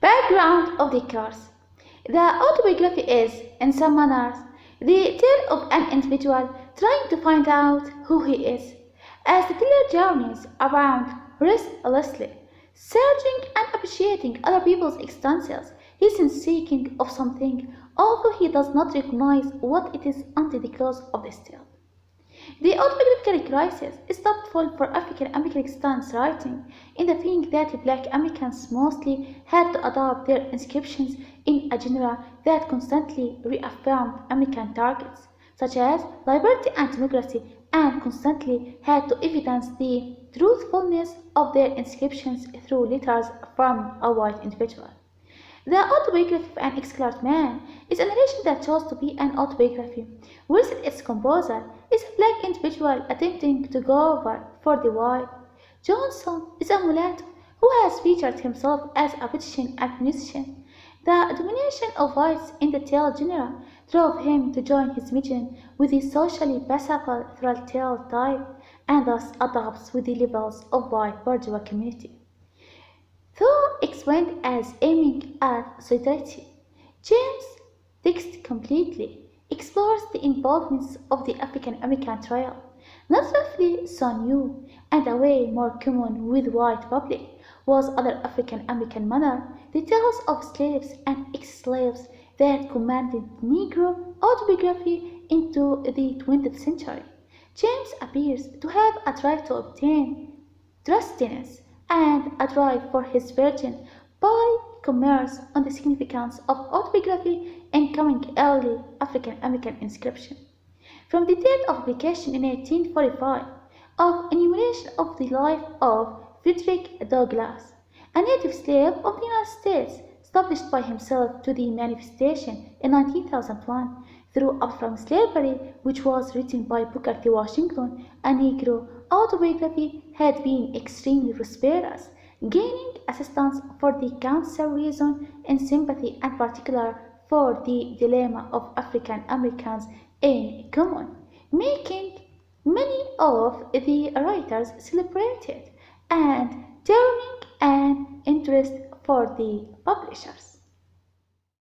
Background of the course. The autobiography is, in some manners, the tale of an individual trying to find out who he is, as the tiller journeys around restlessly, searching and appreciating other people's existences. He is in seeking of something, although he does not recognize what it is until the close of this tale. The autobiographical crisis is doubtful for African American students writing in the feeling that Black Americans mostly had to adopt their inscriptions in a genre that constantly reaffirmed American targets, such as liberty and democracy, and constantly had to evidence the truthfulness of their inscriptions through letters from a white individual. The autobiography of an excellent man is a narration that chose to be an autobiography, whereas its composer is a black individual attempting to go over for the white. Johnson is a mulatto who has featured himself as a musician and musician. The domination of whites in the tale genre drove him to join his mission with the socially pacific tale type and thus adopts with the levels of white bourgeois community. Though explained as aiming at solidarity, James' text completely explores the involvements of the African American trial, not roughly so new and a way more common with white public was other African American manner, the tales of slaves and ex-slaves that commanded Negro autobiography into the 20th century. James appears to have a drive to obtain trustiness and a drive for his virgin by commerce on the significance of autobiography in coming early African American inscription. From the date of publication in 1845 of enumeration of the life of Frederick Douglass, a native slave of the United States, established by himself to the manifestation in 1901 through Up From Slavery, which was written by Booker T. Washington, a Negro autobiography had been extremely prosperous, gaining assistance for the council reason and sympathy and particular for the dilemma of African Americans in common, making many of the writers celebrated and turning an interest for the publishers.